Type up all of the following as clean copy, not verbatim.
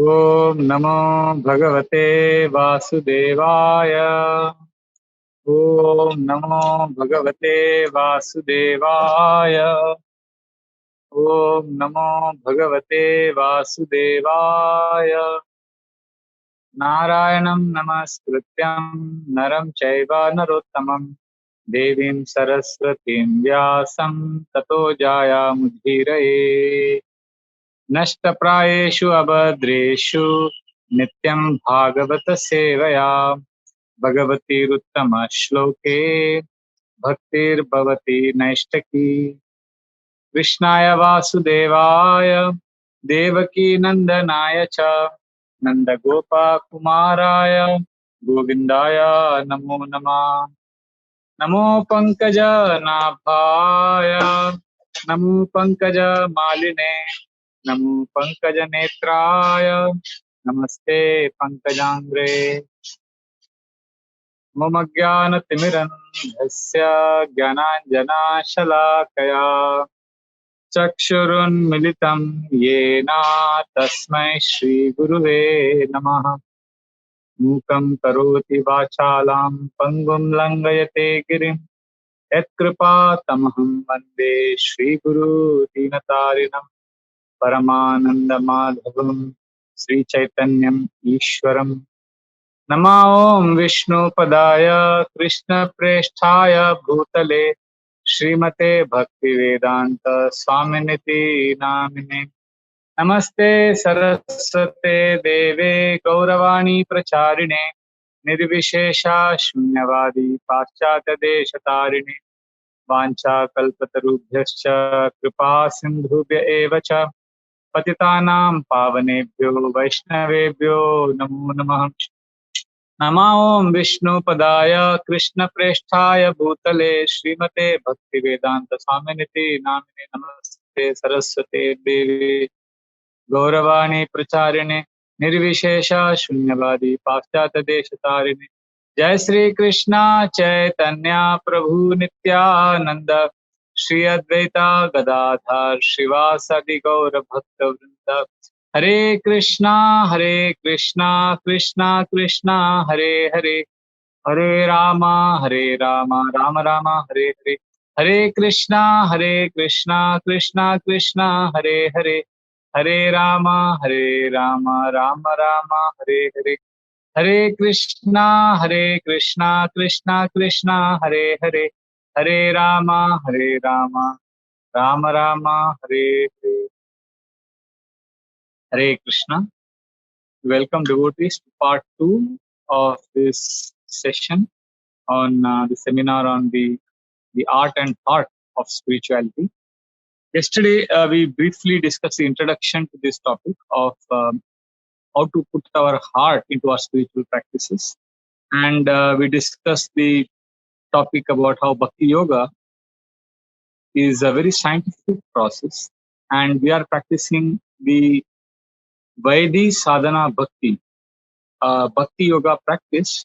ओम नमो भगवते वासुदेवाय। ओम नमो भगवते वासुदेवाय। ओम नमो भगवते वासुदेवाय। नारायणं नमस्कृत्यं नरं चैव नरोत्तमं देवीं सरस्वतीं व्यासं ततो जायामुदीरये। नष्टप्रायेषु अभद्रेषु नित्यं भागवत सेवया भगवतीरुत्तमश्लोके भक्तिर्भवति नैष्ठकी। कृष्णाय वासुदेवाय देवकी नंदनाय च नन्दगोपकुमाराय गोविन्दाय नमो नमः। नमो पंकजनाभाय नमो पंकजमालिने नमो पंकजनेत्राय नमस्ते पंकजांग्रे। मम ज्ञानतिमिरन्धस्य ज्ञानाञ्जनाशलाकया चक्षुरुन्मिलितं येन तस्मै श्रीगुरुवे नमः। मूकं करोति वाचालां पङ्गुं लङ्घयते गिरिं यत्कृपातमहं वन्दे श्रीगुरु दीनतारिणं परमानन्दमाधवं श्रीचैतन्यम् ईश्वरम्। नमः ॐ विष्णुपदाय कृष्णप्रेष्ठाय भूतले श्रीमते भक्तिवेदान्त स्वामिनिति नामिने। नमस्ते सरस्वते देवे गौरवाणी प्रचारिणे निर्विशेषा शून्यवादी पाश्चात्यदेशतारिणे। वाञ्छाकल्पतरुभ्यश्च कृपा सिन्धुभ्य एव च पतितानां पावनेभ्यो वैष्णवेभ्यो नमो नमः। नमः ॐ विष्णुपदाय कृष्णप्रेष्ठाय भूतले श्रीमते भक्तिवेदान्त स्वामिनिति नामिने। नमस्ते सरस्वते देवी गौरवाणी प्रचारिणे निर्विशेषा शून्यवादी पाश्चात्यदेशतारिणे। जय श्री कृष्णा चैतन्य प्रभु नित्यानंद श्री अद्वैता गदाधर श्रीवासदि गौर भक्त वृंद। हरे कृष्णा कृष्णा कृष्णा हरे हरे हरे राम राम राम हरे हरे। हरे कृष्णा कृष्णा कृष्णा हरे हरे हरे राम राम राम हरे हरे। हरे कृष्णा कृष्णा कृष्णा हरे हरे हरे राम राम राम हरे हरे। हरे Krishna. Welcome devotees to part 2 of this session on the seminar on the art and heart of spirituality. Yesterday, we briefly discussed the introduction to this topic of how to put our heart into our spiritual practices. And we discussed the topic about how Bhakti Yoga is a very scientific process. And we are practicing the Vaidhi Sadhana Bhakti, Bhakti Yoga practice,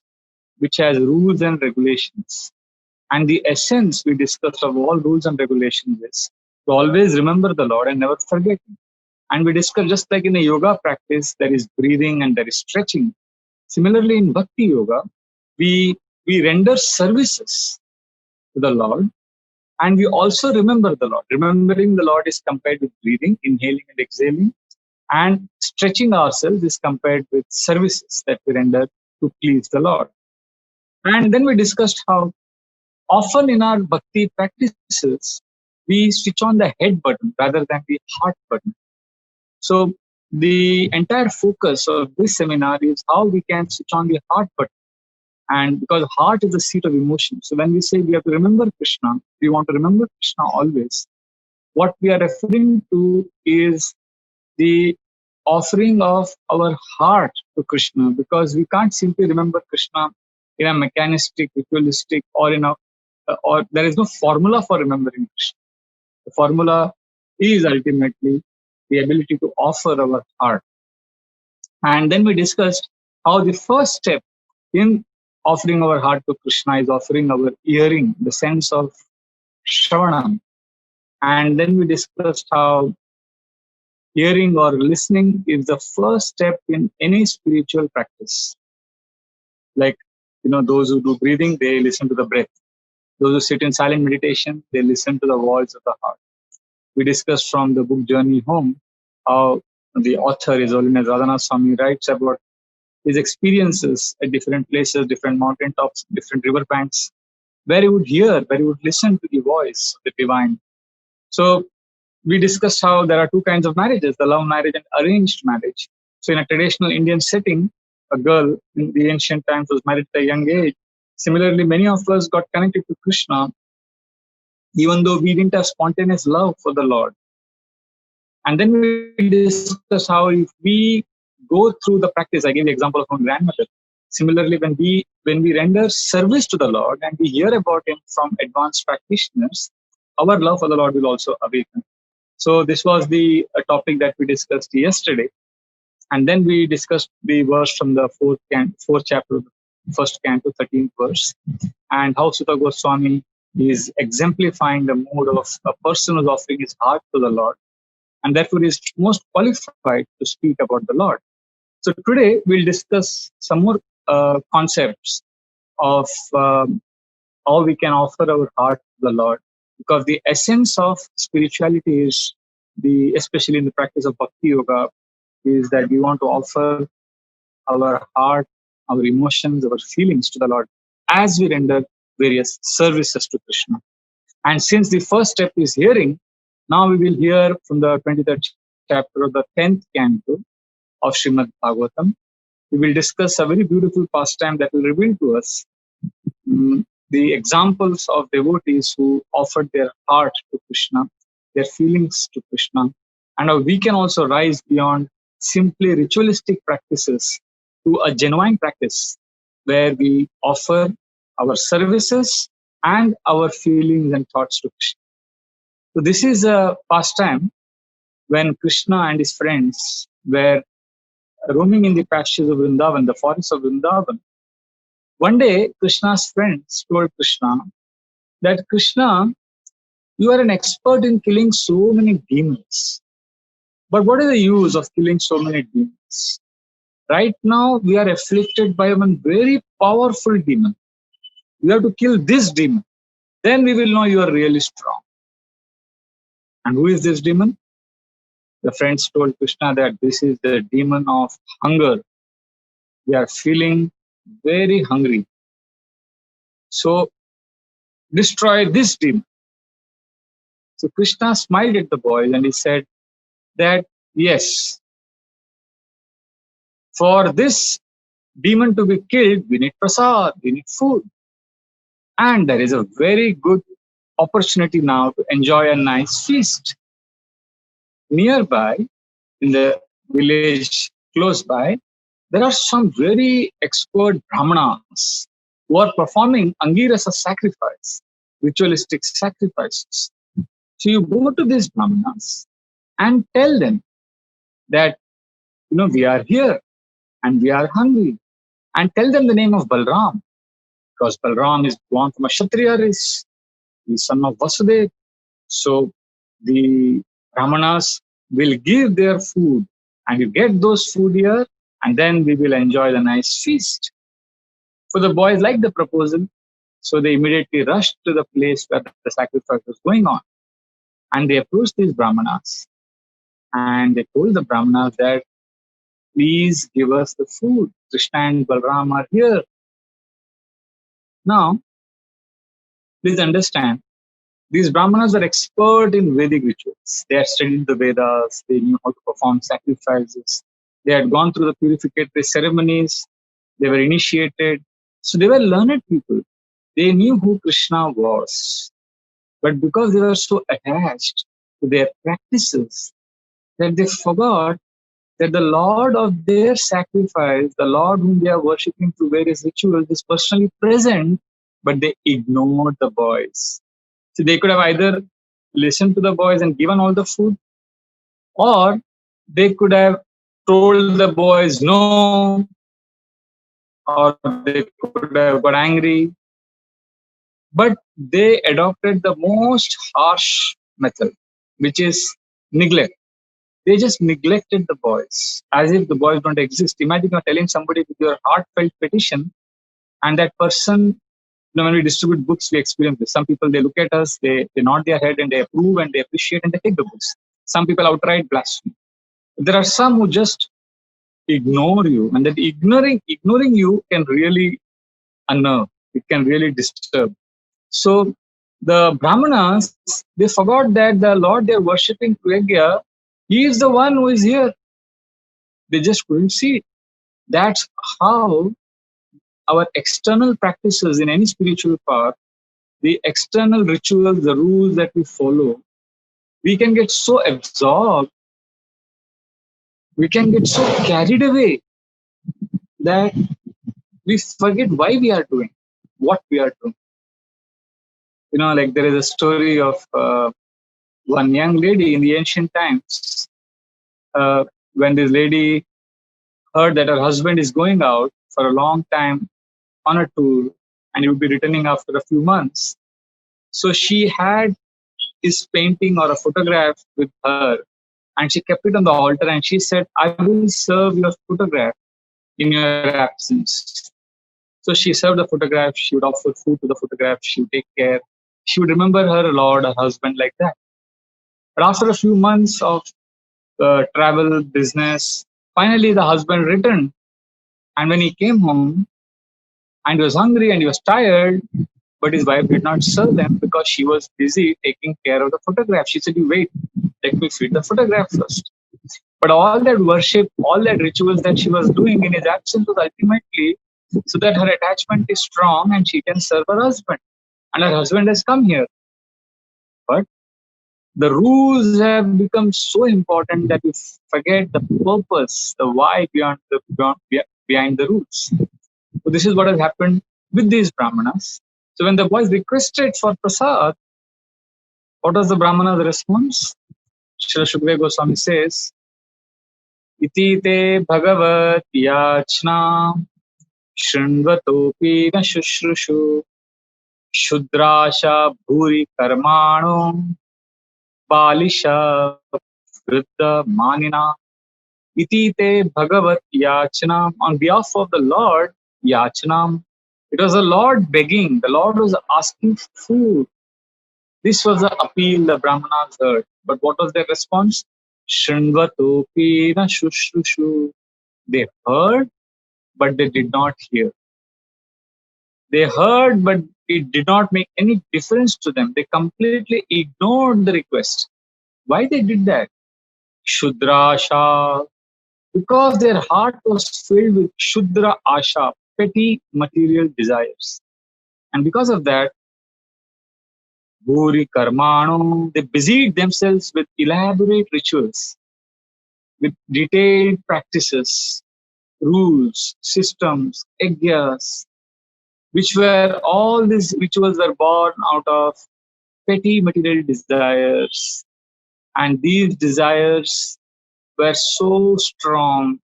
which has rules and regulations. And the essence we discussed of all rules and regulations is to always remember the Lord and never forget Him. And we discussed, just like in a yoga practice, there is breathing and there is stretching. Similarly, in Bhakti Yoga, we render services to the Lord and we also remember the Lord. Remembering the Lord is compared with breathing, inhaling and exhaling, and stretching ourselves is compared with services that we render to please the Lord. And then we discussed how often in our bhakti practices, we switch on the head button rather than the heart button. So the entire focus of this seminar is how we can switch on the heart button. And because heart is the seat of emotion. So when we say we have to remember Krishna, we want to remember Krishna always. What we are referring to is the offering of our heart to Krishna, because we can't simply remember Krishna in a mechanistic, ritualistic, or there is no formula for remembering Krishna. The formula is ultimately the ability to offer our heart. And then we discussed how the first step in offering our heart to Krishna is offering our hearing, the sense of Shravanam. And then we discussed how Hearing or listening is the first step in any spiritual practice. Like, those who do breathing, they listen to the breath. Those who sit in silent meditation, they listen to the voice of the heart. We discussed from the book Journey Home how the author, His Holiness Radhanath Swami, writes about his experiences at different places, different mountain tops, different river banks, where he would hear, where he would listen to the voice of the divine. So we discussed how there are two kinds of marriages, the love marriage and arranged marriage. So in a traditional Indian setting, a girl in the ancient times was married at a young age. Similarly, many of us got connected to Krishna, even though we didn't have spontaneous love for the Lord. And then we discuss how if we go through the practice, I gave the example of my grandmother. Similarly, when we render service to the Lord and we hear about Him from advanced practitioners, our love for the Lord will also awaken. So this was the topic that we discussed yesterday, and then we discussed the verse from the fourth chapter, first canto, 13th verse, and how Sutta Goswami is exemplifying the mood of a person who's offering his heart to the Lord, and therefore is most qualified to speak about the Lord. So today we'll discuss some more concepts of how we can offer our heart to the Lord, because the essence of spirituality is especially in the practice of Bhakti Yoga, is that we want to offer our heart, our emotions, our feelings to the Lord as we render various services to Krishna. And since the first step is hearing, now we will hear from the 23rd chapter of the 10th canto of Srimad Bhagavatam. We will discuss a very beautiful pastime that will reveal to us the examples of devotees who offered their heart to Krishna, their feelings to Krishna, and how we can also rise beyond simply ritualistic practices to a genuine practice where we offer our services and our feelings and thoughts to Krishna. So this is a pastime when Krishna and his friends were roaming in the pastures of Vrindavan, the forests of Vrindavan. One day, Krishna's friends told Krishna that, Krishna, you are an expert in killing so many demons. But what is the use of killing so many demons? Right now, we are afflicted by one very powerful demon. We have to kill this demon. Then we will know you are really strong. And who is this demon? The friends told Krishna that this is the demon of hunger. We are feeling very hungry. So destroy this demon. So Krishna smiled at the boys and he said that, yes, for this demon to be killed, we need prasad, we need food. And there is a very good opportunity now to enjoy a nice feast. Nearby, in the village close by, there are some very expert brahmanas who are performing Angirasa sacrifice, ritualistic sacrifices. So you go to these brahmanas and tell them that, we are here and we are hungry, and tell them the name of Balram, because Balram is born from a Kshatriya race, the son of Vasudeva. So the Brahmanas will give their food, and you get those food here, and then we will enjoy the nice feast. So the boys liked the proposal, so they immediately rushed to the place where the sacrifice was going on, and they approached these Brahmanas, and they told the Brahmanas that, please give us the food. Krishna and Balram are here. Now, please understand, these Brahmanas were expert in Vedic rituals. They had studied the Vedas, they knew how to perform sacrifices, they had gone through the purificatory ceremonies, they were initiated. So they were learned people. They knew who Krishna was. But because they were so attached to their practices that they forgot that the Lord of their sacrifice, the Lord whom they are worshipping through various rituals, is personally present, but they ignored the boys. So they could have either listened to the boys and given all the food, or they could have told the boys no, or they could have got angry. But they adopted the most harsh method, which is neglect. They just neglected the boys as if the boys don't exist. Imagine you're telling somebody with your heartfelt petition, and that person, when we distribute books, we experience this. Some people, they look at us, they nod their head and they approve and they appreciate and they take the books. Some people outright blaspheme. There are some who just ignore you, and that ignoring you can really unnerve. It can really disturb. So the Brahmanas, they forgot that the Lord they're worshipping, Pragya, he is the one who is here. They just couldn't see it. That's how our external practices in any spiritual path, the external rituals, the rules that we follow, we can get so absorbed, we can get so carried away that we forget why we are doing what we are doing. Like there is a story of one young lady in the ancient times. When this lady heard that her husband is going out for a long time on a tour and he would be returning after a few months, so she had his painting or a photograph with her and she kept it on the altar and she said, I will serve your photograph in your absence. So she served the photograph, she would offer food to the photograph, she would take care, she would remember her Lord, her husband, like that. But after a few months of travel, business, finally the husband returned. And when he came home and he was hungry and he was tired, but his wife did not serve them because she was busy taking care of the photograph. She said, you wait, let me feed the photograph first. But all that worship, all that rituals that she was doing in his absence was ultimately so that her attachment is strong and she can serve her husband. And her husband has come here. But the rules have become so important that we forget the purpose, the why behind the rules. So this is what has happened with these Brahmanas. So when the boys requested for prasad, what was the Brahmana's response? Srila Shukadeva Goswami says, Iti te bhagavat yachna shrinvatopi na shushrushu shudrasha bhuri karmano balisha vriddha manina iti te bhagavat yachna. On behalf of the Lord, yachna, it was the Lord begging, the Lord was asking for food. This was the appeal the Brahmanas heard. But what was their response? Shrinvatopi na shushrushu. They heard, but they did not hear. They heard, but it did not make any difference to them. They completely ignored the request. Why they did that? Shudra Asha. Because their heart was filled with Shudra Asha, petty material desires. And because of that, Bhuri Karmano, they busied themselves with elaborate rituals, with detailed practices, rules, systems, yajnas, which were all these rituals were born out of petty material desires. And these desires were so strong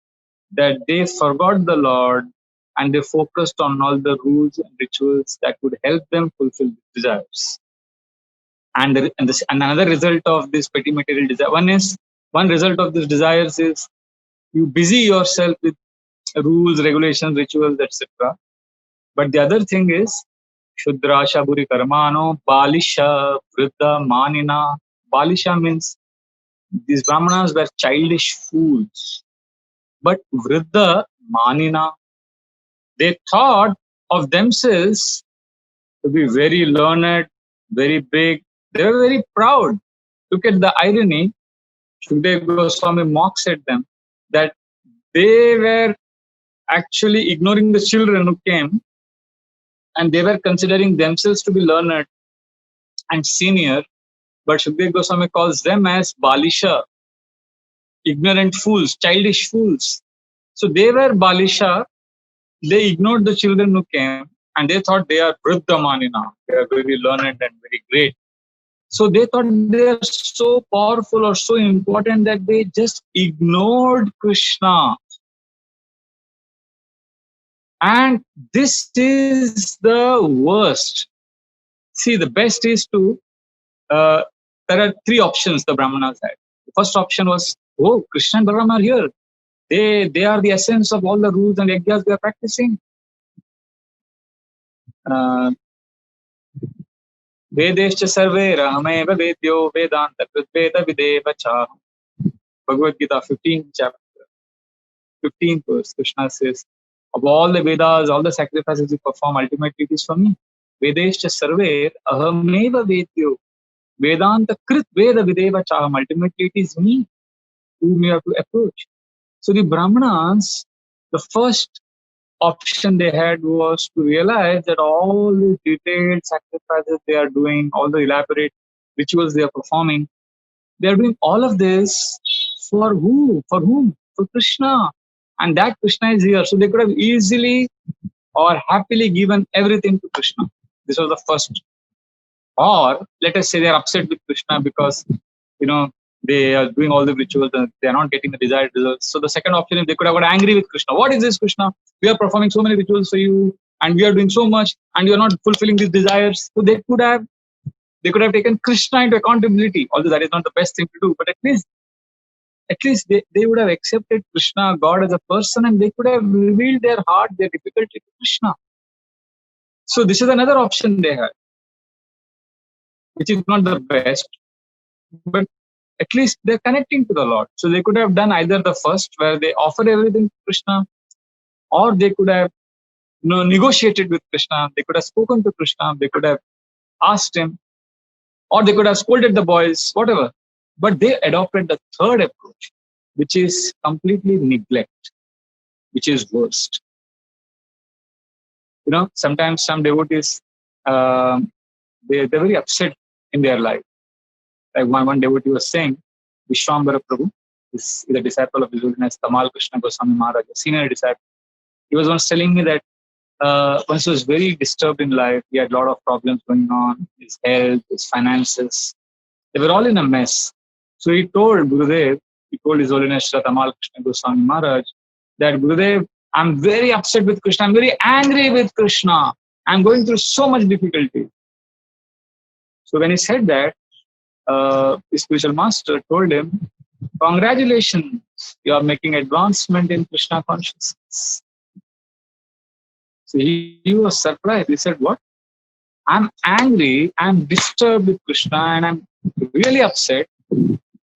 that they forgot the Lord and they focused on all the rules and rituals that would help them fulfill these desires. And another result of this petty material desire, one result of these desires is you busy yourself with rules, regulations, rituals, etc. But the other thing is Shudra Shaburi Karmano, Balisha, Vriddha, Manina. Balisha means these Brahmanas were childish fools. But Vriddha, Manina, they thought of themselves to be very learned, very big. They were very proud. Look at the irony. Shukadeva Goswami mocks at them that they were actually ignoring the children who came and they were considering themselves to be learned and senior, but Shukadeva Goswami calls them as Balisha, ignorant fools, childish fools. So they were Balisha, they ignored the children who came and they thought they are Vriddhamanina, they are very learned and very great. So they thought they are so powerful or so important that they just ignored Krishna. And this is the worst. See, the best is to, there are three options the Brahmanas had. The first option was, oh, Krishna and Balaram are here. They are the essence of all the rules and yajnas we are practicing. Vedescha sarvera hameva vedyo vedanta kritveda videva cha. Bhagavad Gita 15th chapter, 15th verse, Krishna says, of all the Vedas, all the sacrifices you perform, ultimately it is for me. Vedescha sarver ahameva vedyo vedanta kritveda videva cha. Ultimately it is me whom you have to approach. So the Brahmanas, the first option they had was to realize that all the detailed sacrifices they are doing, all the elaborate rituals they are performing, they are doing all of this for who? For whom? For Krishna. And that Krishna is here. So they could have easily or happily given everything to Krishna. This was the first. Or let us say they are upset with Krishna because, they are doing all the rituals and they are not getting the desired results. So the second option is they could have got angry with Krishna. What is this, Krishna? We are performing so many rituals for you and we are doing so much and you are not fulfilling these desires. So they could have taken Krishna into accountability, although that is not the best thing to do, but at least they would have accepted Krishna, God as a person, and they could have revealed their heart, their difficulty to Krishna. So this is another option they had, which is not the best, but at least they're connecting to the Lord. So they could have done either the first, where they offer everything to Krishna, or they could have negotiated with Krishna, they could have spoken to Krishna, they could have asked him, or they could have scolded the boys, whatever. But they adopted the third approach, which is completely neglect, which is worst. Sometimes some devotees, they're very upset in their life. Like one devotee was saying, Vishwambara Prabhu is a disciple of His Holiness Tamal Krishna Goswami Maharaj, a senior disciple. He was once telling me that once he was very disturbed in life. He had a lot of problems going on, his health, his finances. They were all in a mess. So he told Gurudev, he told His Holiness Tamal Krishna Goswami Maharaj, that Gurudev, I'm very upset with Krishna. I'm very angry with Krishna. I'm going through so much difficulty. So when he said that, the spiritual master told him, congratulations, you are making advancement in Krishna consciousness. So he was surprised. He said, what? I'm angry, I'm disturbed with Krishna, and I'm really upset.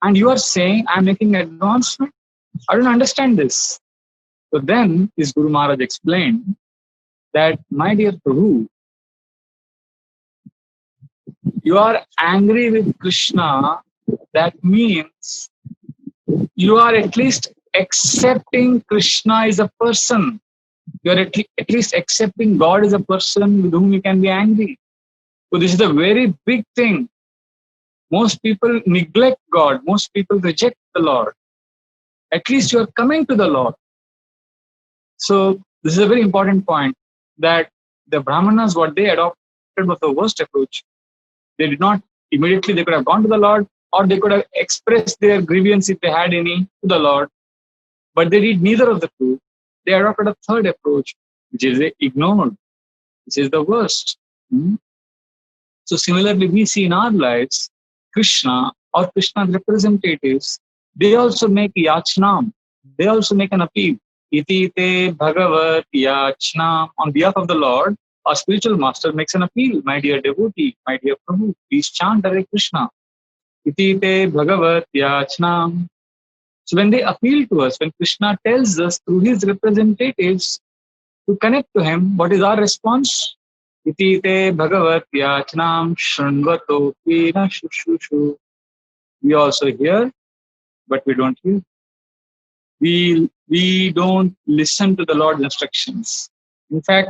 And you are saying I'm making advancement? I don't understand this. So then his Guru Maharaj explained that, my dear Prabhu, you are angry with Krishna. That means you are at least accepting Krishna is a person. You are at least accepting God is a person with whom you can be angry. So this is a very big thing. Most people neglect God. Most people reject the Lord. At least you are coming to the Lord. So this is a very important point, that the Brahmanas, what they adopted was the worst approach. They did not immediately, they could have gone to the Lord, or they could have expressed their grievance if they had any to the Lord. But they did neither of the two. They adopted a third approach, which is they ignored, which is the worst. So similarly, we see in our lives, Krishna or Krishna's representatives, they also make yachnam. They also make an appeal. Iti te bhagavat yachnam. On behalf of the Lord, our spiritual master makes an appeal. My dear devotee, my dear Prabhu, please chant Hare Krishna. Iti te bhagavat yachnam. So when they appeal to us, when Krishna tells us through his representatives to connect to him, what is our response? Iti te bhagavat yachnam shrunvato pina shushushu. We also hear, but we don't hear. We don't listen to the Lord's instructions. In fact,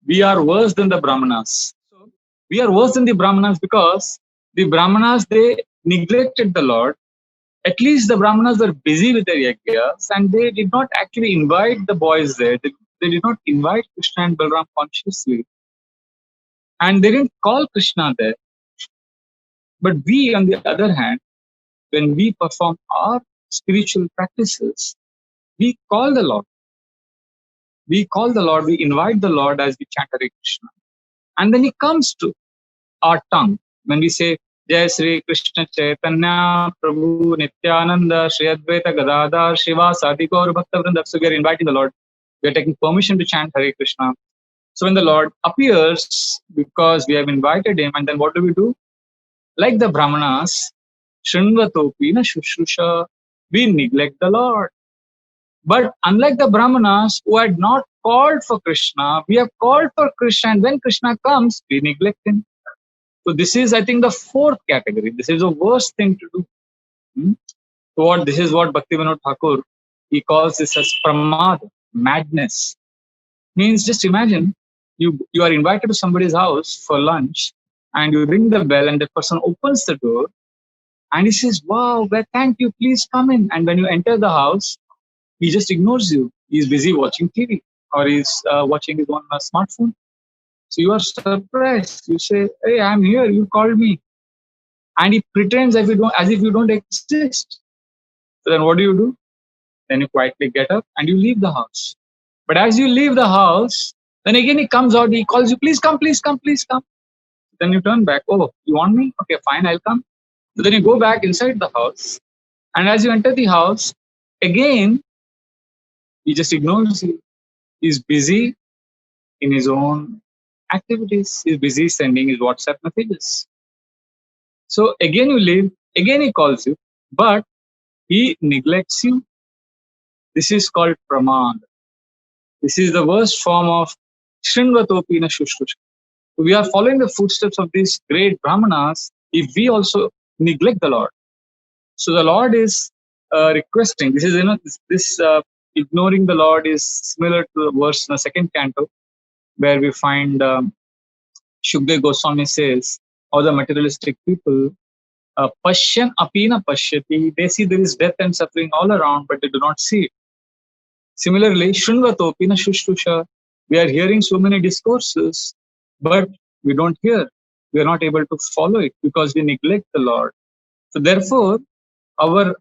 we are worse than the Brahmanas. So we are worse than the Brahmanas because the Brahmanas, they neglected the Lord. At least the Brahmanas were busy with their yajnas, and they did not actually invite the boys there. They did not invite Krishna and Balaram consciously. And they didn't call Krishna there. But we, on the other hand, when we perform our spiritual practices, we call the Lord. We call the Lord, we invite the Lord as we chant Hare Krishna. And then he comes to our tongue when we say, Jai Sri Krishna Chaitanya Prabhu Nityananda Shri Advaita Gadadhar Srivasadi Gaur Bhakta Vrinda. So we are inviting the Lord. We are taking permission to chant Hare Krishna. So when the Lord appears, because we have invited him, and then what do? Like the Brahmanas, Shrunvatopi na Shushrusha, we neglect the Lord. But unlike the Brahmanas who had not called for Krishna, we have called for Krishna, and when Krishna comes, we neglect him. So this is, I think, the fourth category. This is the worst thing to do. Hmm? So what this is what Bhaktivinoda Thakur, he calls this as pramad, madness. Means just imagine you are invited to somebody's house for lunch, and you ring the bell, and the person opens the door, and he says, "Wow, well, thank you, please come in." And when you enter the house, he just ignores you. He's busy watching TV, or he's watching his own smartphone. So you are surprised. You say, "Hey, I'm here. You called me," and he pretends as if you don't exist. So then what do? Then you quietly get up and you leave the house. But as you leave the house, then again he comes out. He calls you, "Please come, please come, please come." Then you turn back. "Oh, you want me? Okay, fine, I'll come." So then you go back inside the house, and as you enter the house, again he just ignores you. He's busy in his own activities. He's busy sending his WhatsApp messages. So again you leave, again he calls you, but he neglects you. This is called pramad. This is the worst form of Shrinvatopina Shushrush. We are following the footsteps of these great Brahmanas if we also neglect the Lord. So the Lord is requesting. This is this ignoring the Lord is similar to the verse in the second canto, where we find Shukdev Goswami says, "All the materialistic people, Pashyan apina pashyati, they see there is death and suffering all around, but they do not see it." Similarly, Shunvatopina Shushtusha, we are hearing so many discourses, but we don't hear. We are not able to follow it because we neglect the Lord. So therefore, our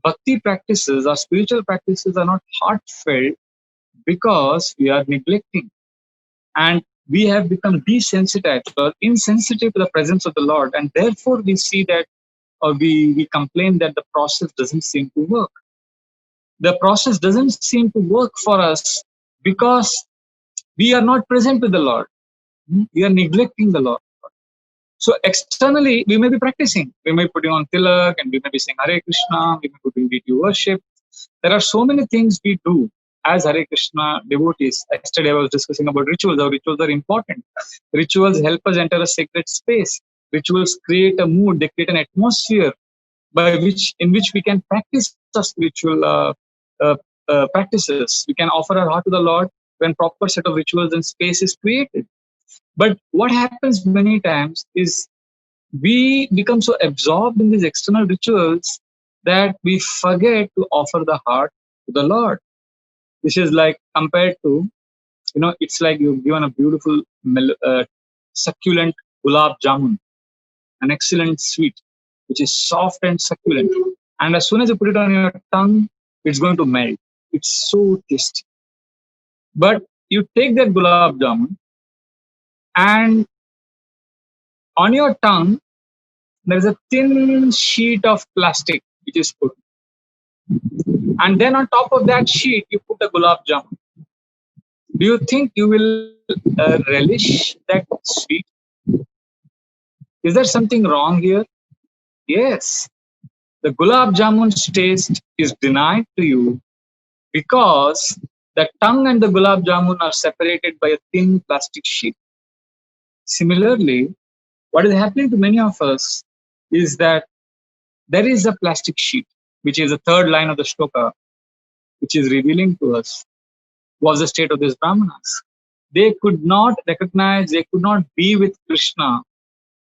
bhakti practices, our spiritual practices are not heartfelt because we are neglecting. And we have become desensitized or insensitive to the presence of the Lord. And therefore, we see that, or we complain that the process doesn't seem to work. The process doesn't seem to work for us because we are not present with the Lord. We are neglecting the Lord. So externally, we may be practicing. We may be putting on tilak and we may be saying Hare Krishna, we may be doing deity worship. There are so many things we do as Hare Krishna devotees. Yesterday I was discussing about rituals. Our rituals are important. Rituals help us enter a sacred space. Rituals create a mood, they create an atmosphere in which we can practice our spiritual practices. We can offer our heart to the Lord when proper set of rituals and space is created. But what happens many times is we become so absorbed in these external rituals that we forget to offer the heart to the Lord. This is like compared to, it's like you've given a beautiful, succulent gulab jamun, an excellent sweet, which is soft and succulent. And as soon as you put it on your tongue, it's going to melt. It's so tasty. But you take that gulab jamun and on your tongue, there is a thin sheet of plastic which is put. And then on top of that sheet, you put a gulab jamun. Do you think you will relish that sweet? Is there something wrong here? Yes. The gulab jamun's taste is denied to you because the tongue and the gulab jamun are separated by a thin plastic sheet. Similarly, what is happening to many of us is that there is a plastic sheet, which is the third line of the shloka, which is revealing to us was the state of these Brahmanas. They could not recognize, they could not be with Krishna,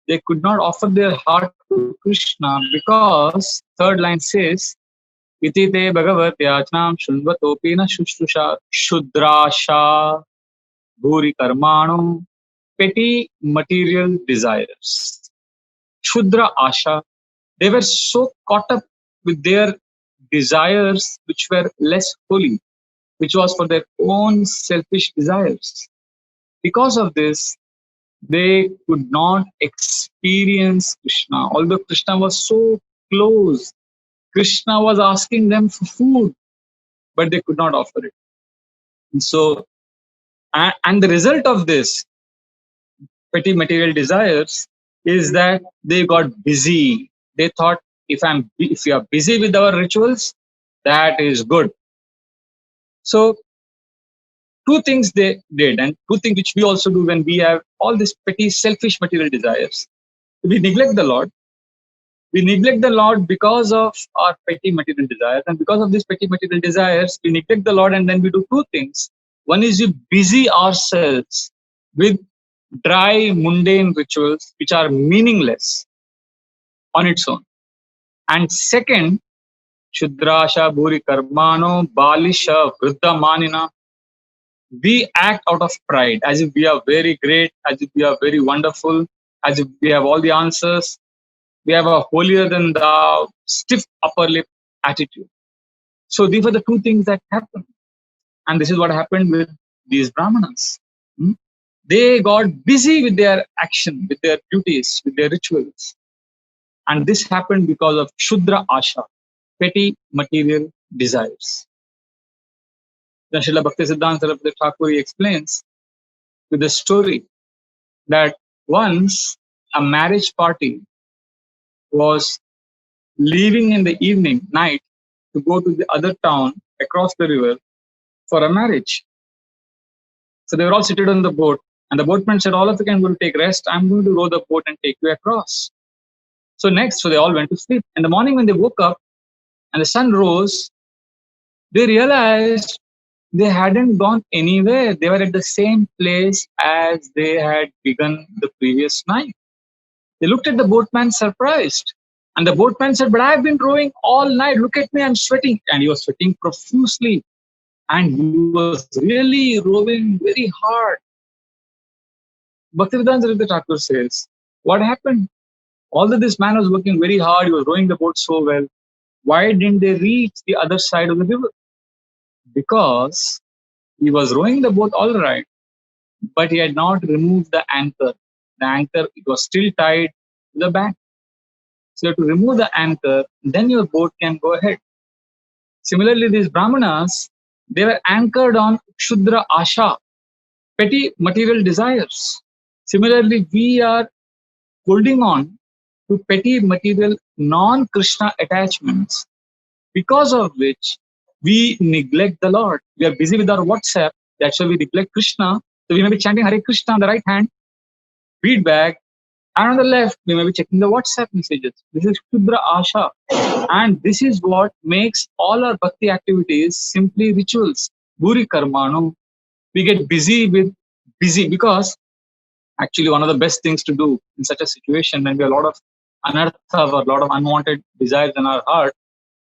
they could not offer their heart to Krishna because third line says, Iti te bhagavat yachnam shunvatopina shushtusha shudrasha bhuri karmano petty material desires. Shudra asha, they were so caught up with their desires which were less holy, which was for their own selfish desires. Because of this, They could not experience Krishna. Although Krishna was so close, Krishna was asking them for food, but they could not offer it. And so, and the result of this petty material desires is that they got busy. They thought, if you are busy with our rituals, that is good. So two things they did, and two things which we also do when we have all these petty selfish material desires. We neglect the Lord. We neglect the Lord because of our petty material desires, and because of these petty material desires, we neglect the Lord, and then we do two things. One is we busy ourselves with dry, mundane rituals which are meaningless on its own. And second, Shudrasha Bhuri Karmano Balisha Vriddha Manina. We act out of pride as if we are very great, as if we are very wonderful, as if we have all the answers. We have a holier than thou, stiff upper lip attitude. So these are the two things that happen. And this is what happened with these Brahmanas. They got busy with their action, with their duties, with their rituals. And this happened because of Shudra Asha, petty material desires. Then Srila Bhaktisiddhanta Saraswati Thakur explains with the story that once a marriage party was leaving in the evening, night, to go to the other town across the river for a marriage. So they were all seated on the boat, and the boatman said, all of you can go to take rest. I'm going to row the boat and take you across. So they all went to sleep. In the morning when they woke up and the sun rose, they realized they hadn't gone anywhere. They were at the same place as they had begun the previous night. They looked at the boatman surprised. And the boatman said, but I've been rowing all night. Look at me, I'm sweating. And he was sweating profusely. And he was really rowing very hard. Bhaktivedanta Saraswati Thakur says, what happened? Although this man was working very hard, he was rowing the boat so well, why didn't they reach the other side of the river? Because he was rowing the boat all right, but he had not removed the anchor. The anchor, it was still tied to the bank. So you have to remove the anchor, then your boat can go ahead. Similarly, these Brahmanas, they were anchored on Shudra Asha, petty material desires. Similarly, we are holding on to petty material non-Krishna attachments, because of which we neglect the Lord. We are busy with our WhatsApp, that's why we neglect Krishna. So we may be chanting Hare Krishna on the right hand, feedback, and on the left, we may be checking the WhatsApp messages. This is Shudra Asha. And this is what makes all our bhakti activities simply rituals. Bhuri Karmano. We get busy because actually one of the best things to do in such a situation when we have a lot of anartha or a lot of unwanted desires in our heart,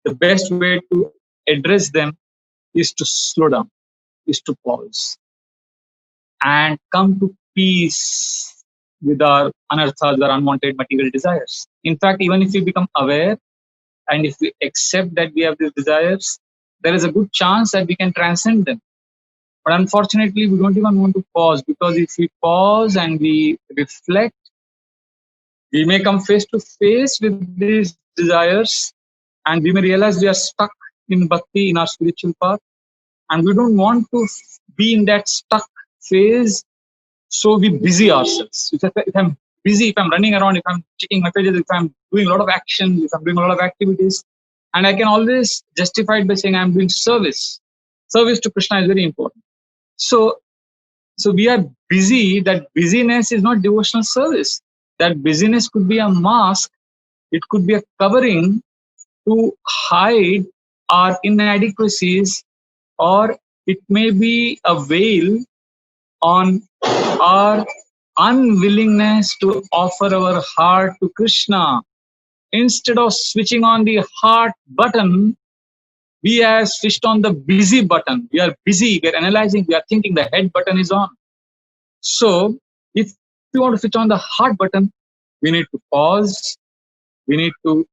the best way to address them is to slow down, is to pause and come to peace with our anarthas, our unwanted material desires. In fact, even if we become aware and if we accept that we have these desires, there is a good chance that we can transcend them. But unfortunately, we don't even want to pause, because if we pause and we reflect, we may come face to face with these desires and we may realize we are stuck in bhakti, in our spiritual path, and we don't want to be in that stuck phase. So we busy ourselves. If I'm busy, if I'm running around, if I'm checking messages, if I'm doing a lot of action, if I'm doing a lot of activities, and I can always justify it by saying I'm doing service. Service to Krishna is very important. So we are busy. That busyness is not devotional service. That busyness could be a mask. It could be a covering to hide our inadequacies, or it may be a veil on our unwillingness to offer our heart to Krishna. Instead of switching on the heart button, we have switched on the busy button. We are busy, we are analyzing, we are thinking, the head button is on. So if we want to switch on the heart button, we need to pause, we need to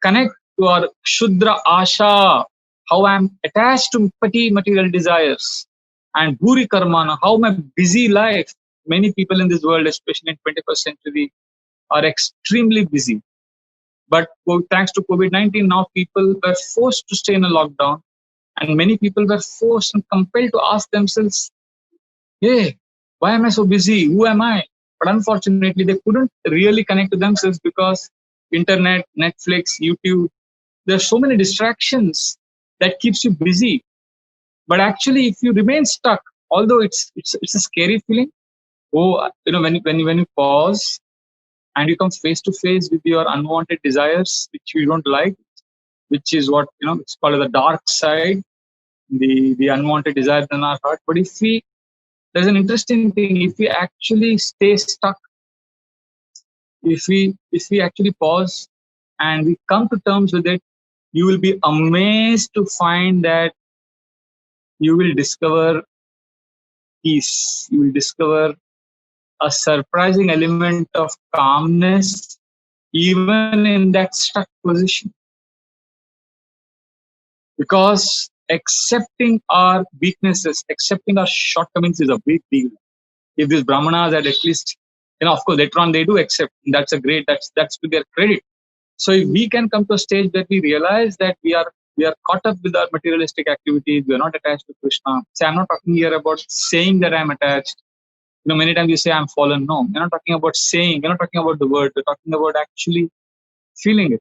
connect to our Shudra Asha, how I am attached to petty material desires, and Bhuri Karmana, how my busy life many people in this world, especially in 21st century, are extremely busy. But thanks to COVID-19, now people were forced to stay in a lockdown, and many people were forced and compelled to ask themselves, hey, why am I so busy? Who am I? But unfortunately, they couldn't really connect to themselves because internet, Netflix, YouTube, there are so many distractions that keeps you busy. But actually, if you remain stuck, although it's a scary feeling, when you pause and you come face to face with your unwanted desires, which you don't like, which is what it's called the dark side, the unwanted desires in our heart. But there's an interesting thing. If we actually stay stuck, if we actually pause and we come to terms with it, you will be amazed to find that you will discover peace. You will discover a surprising element of calmness even in that stuck position. Because accepting our weaknesses, accepting our shortcomings is a big deal. If these brahmanas had at least, of course, later on they do accept. That's to their credit. So if we can come to a stage that we realize that we are caught up with our materialistic activities, we are not attached to Krishna. See, I'm not talking here about saying that I'm attached. Many times you say I'm fallen. No, you're not talking about saying, you're not talking about the word, you're talking about actually feeling it.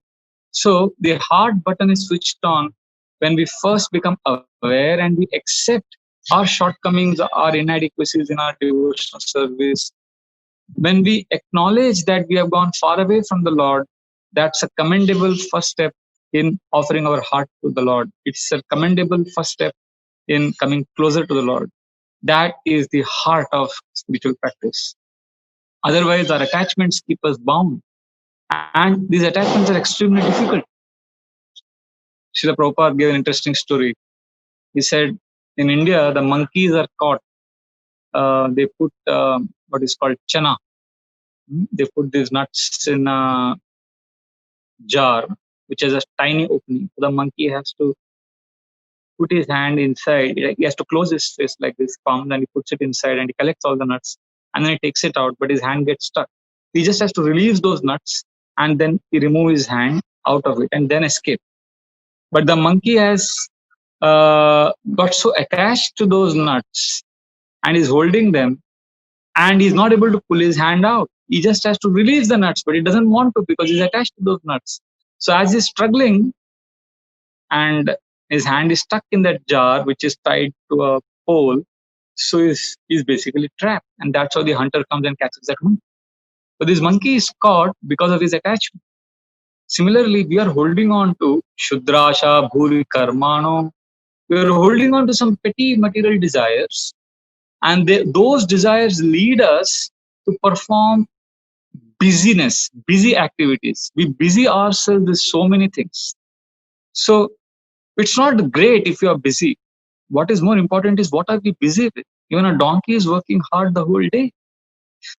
So the heart button is switched on when we first become aware and we accept our shortcomings, our inadequacies in our devotional service. When we acknowledge that we have gone far away from the Lord, that's a commendable first step in offering our heart to the Lord. It's a commendable first step in coming closer to the Lord. That is the heart of spiritual practice. Otherwise, our attachments keep us bound. And these attachments are extremely difficult. Srila Prabhupada gave an interesting story. He said, in India, the monkeys are caught. They put what is called chana. They put these nuts in a jar, which has a tiny opening. The monkey has to put his hand inside. He has to close his fist like this, palm, and he puts it inside and he collects all the nuts. And then he takes it out, but his hand gets stuck. He just has to release those nuts and then he remove his hand out of it and then escape. But the monkey has got so attached to those nuts and is holding them, and he's not able to pull his hand out. He just has to release the nuts, but he doesn't want to because he's attached to those nuts. So as he's struggling and his hand is stuck in that jar, which is tied to a pole, so he's basically trapped. And that's how the hunter comes and catches that monkey. So this monkey is caught because of his attachment. Similarly, we are holding on to Shudrasha, Bhuri, Karmano. We are holding on to some petty material desires. And those desires lead us to perform busy activities. We busy ourselves with so many things. So it's not great if you are busy. What is more important is what are we busy with? Even a donkey is working hard the whole day.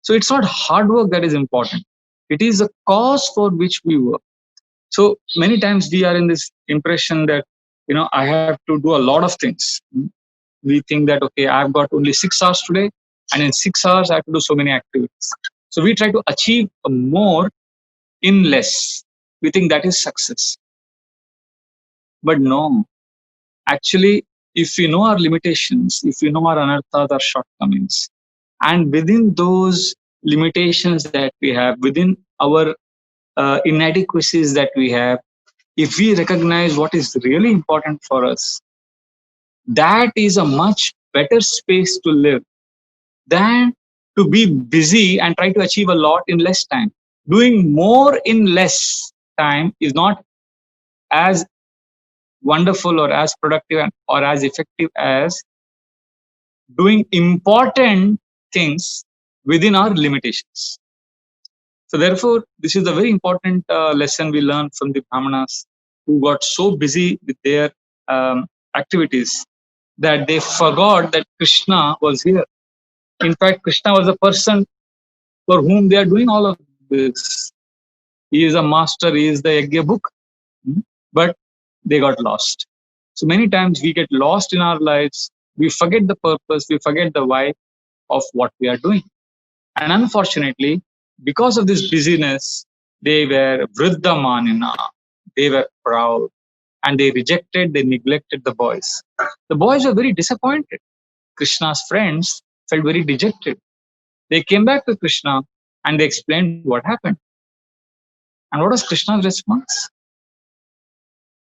So it's not hard work that is important. It is the cause for which we work. So many times we are in this impression that, I have to do a lot of things. We think that, okay, I've got only 6 hours today, and in 6 hours I have to do so many activities. So we try to achieve more in less. We think that is success. But no, actually, if we know our limitations, if we know our anarthas, our shortcomings, and within those limitations that we have, within our inadequacies that we have, if we recognize what is really important for us, that is a much better space to live than to be busy and try to achieve a lot in less time. Doing more in less time is not as wonderful or as productive or as effective as doing important things within our limitations. So therefore, this is a very important lesson we learned from the Brahmanas, who got so busy with their activities that they forgot that Krishna was here. In fact, Krishna was the person for whom they are doing all of this. He is a master, he is the Yagya book, but they got lost. So many times we get lost in our lives, we forget the purpose, we forget the why of what we are doing. And unfortunately, because of this busyness, they were Vriddhamanina. They were proud and they rejected, they neglected the boys. The boys were very disappointed. Krishna's friends felt very dejected. They came back to Krishna and they explained what happened. And what was Krishna's response?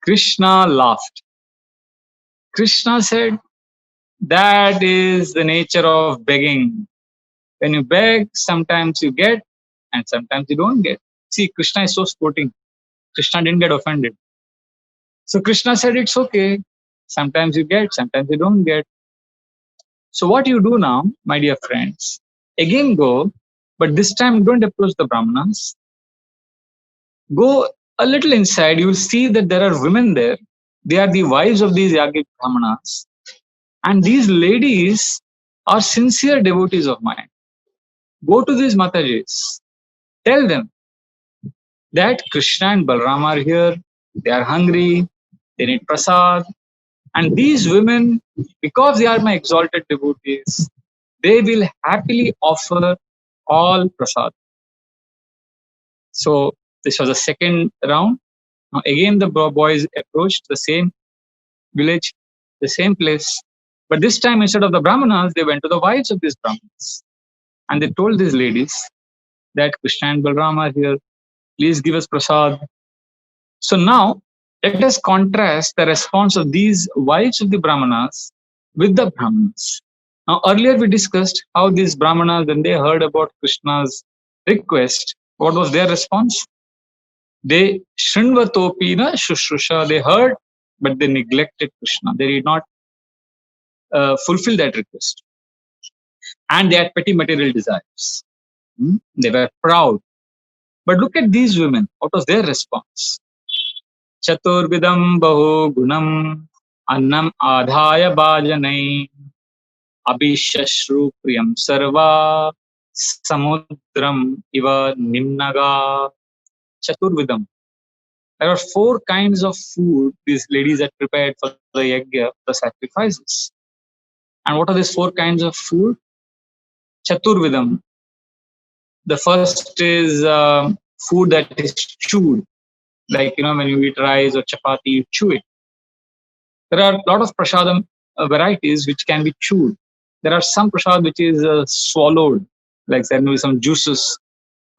Krishna laughed. Krishna said, that is the nature of begging. When you beg, sometimes you get and sometimes you don't get. See, Krishna is so sporting. Krishna didn't get offended. So Krishna said, it's okay. Sometimes you get, sometimes you don't get. So what you do now, my dear friends, again go, but this time don't approach the Brahmanas. Go a little inside, you will see that there are women there. They are the wives of these Yagik Brahmanas. And these ladies are sincere devotees of mine. Go to these Matajis. Tell them that Krishna and Balram are here. They are hungry. They need prasad. And these women, because they are my exalted devotees, they will happily offer all prasad. So this was the second round. Now again the boys approached the same village, the same place. But this time instead of the Brahmanas, they went to the wives of these Brahmanas. And they told these ladies that Krishna and Balram are here. Please give us prasad. So now let us contrast the response of these wives of the Brahmanas with the Brahmanas. Now earlier we discussed how these Brahmanas, when they heard about Krishna's request, what was their response? They Shrinvatopi na Shushrusha, they heard, but they neglected Krishna. They did not fulfill that request. And they had petty material desires. They were proud. But look at these women. What was their response? Chaturvidam bahu gunam annam adhaya bhajanai abhishashru priyam sarva samudram iva nimnaga. Chaturvidam. There are 4 kinds of food these ladies had prepared for the yajna, the sacrifices. And what are these 4 kinds of food? Chaturvidam. The first is food that is chewed. Like, when you eat rice or chapati, you chew it. There are a lot of prasadam varieties which can be chewed. There are some prasad which is swallowed, like there may be some juices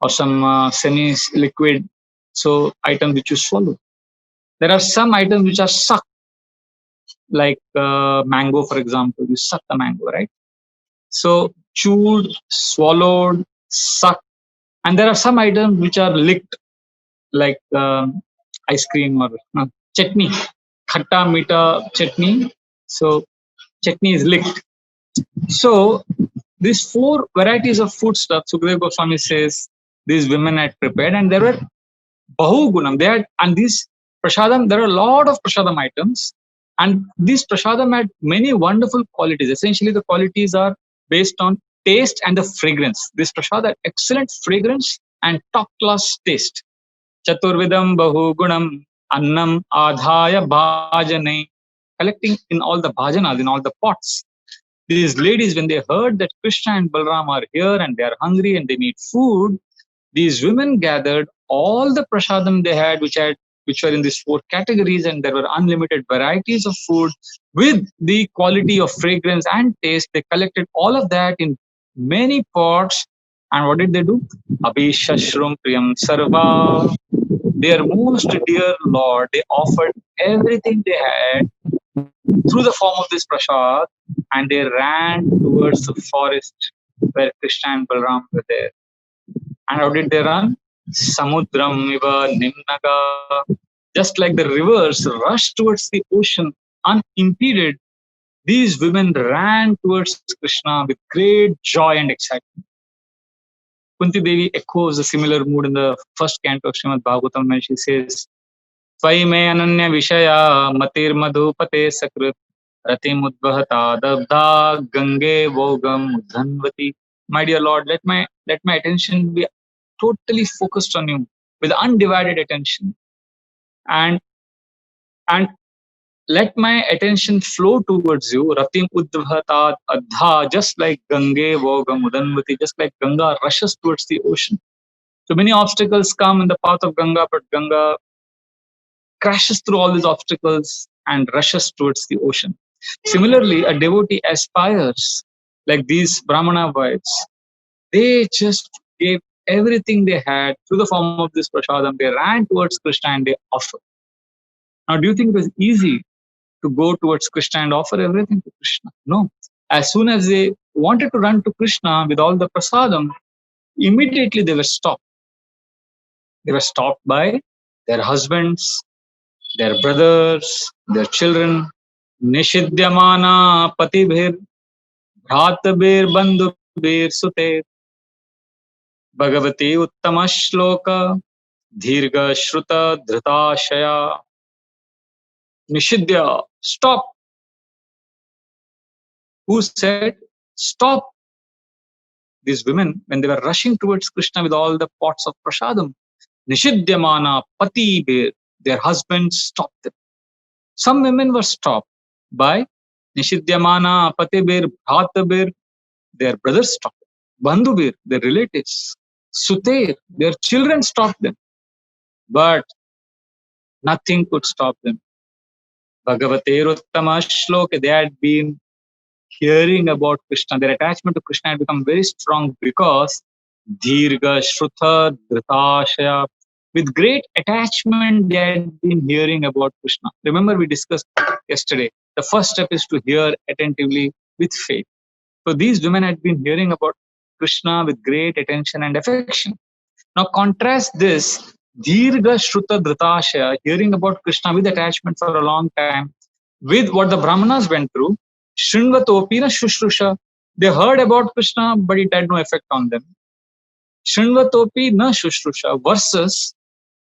or some semi-liquid, so items which you swallow. There are some items which are sucked, like mango, for example. You suck the mango, right? So chewed, swallowed, sucked. And there are some items which are licked, like ice cream or chutney, khatta meeta chutney. So chutney is licked. So these 4 varieties of foodstuff, Sukadeva Goswami says, these women had prepared, and there were bahugunam. They had, and these prasadam, there are a lot of prasadam items, and these prasadam had many wonderful qualities. Essentially, the qualities are based on taste and the fragrance. This prasad had excellent fragrance and top class taste. Chaturvidam bahugunam annam adhaya bhajanai, collecting in all the bhajanas, in all the pots. These ladies, when they heard that Krishna and Balram are here and they are hungry and they need food, these women gathered all the prasadam they had, which were in these 4 categories, and there were unlimited varieties of food with the quality of fragrance and taste. They collected all of that in many pots, and what did they do? Abhishashrum priyam sarva. Their most dear Lord, they offered everything they had through the form of this prasad, and they ran towards the forest where Krishna and Balram were there. And how did they run? Samudram iva nimnaga. Just like the rivers rush towards the ocean unimpeded, these women ran towards Krishna with great joy and excitement. Kunti Devi echoes a similar mood in the first canto of Srimad Bhagavatam when she says, Tvai me ananya vishaya matir madhupate sakrit ratim udvahata dabdha gange vogam udhanvati. My dear Lord, let my attention be totally focused on you with undivided attention. And let my attention flow towards you. Ratim Udvatat Adha, just like Gange Vogamudanvati, just like Ganga rushes towards the ocean. So many obstacles come in the path of Ganga, but Ganga crashes through all these obstacles and rushes towards the ocean. Similarly, a devotee aspires, like these Brahmana wives, they just gave everything they had through the form of this prasadam. They ran towards Krishna and they offered. Now, do you think it was easy to go towards Krishna and offer everything to Krishna? No. As soon as they wanted to run to Krishna with all the prasadam, immediately they were stopped. They were stopped by their husbands, their brothers, their children. Nishidyamana patibhir bhratabir bandhubir suter Bhagavati uttama shloka dhirga shruta dhritashaya. Nishidya, stop. Who said stop? These women, when they were rushing towards Krishna with all the pots of prasadam, Nishidyamana patibhir, their husbands stopped them. Some women were stopped by Nishidyamana patibhir bhratabir, their brothers stopped them. Bandhubir, their relatives. Suter, their children stopped them. But nothing could stop them. Bhagavateruttama shloka, they had been hearing about Krishna. Their attachment to Krishna had become very strong because Dhirga Shruta Dhritashaya, with great attachment, they had been hearing about Krishna. Remember, we discussed yesterday. The first step is to hear attentively with faith. So these women had been hearing about Krishna with great attention and affection. Now contrast this Dhirga Shruta Dhritashaya, hearing about Krishna with attachment for a long time, with what the Brahmanas went through. Shrinvatopi na Shushrusha. They heard about Krishna, but it had no effect on them. Shrinvatopi na Shushrusha versus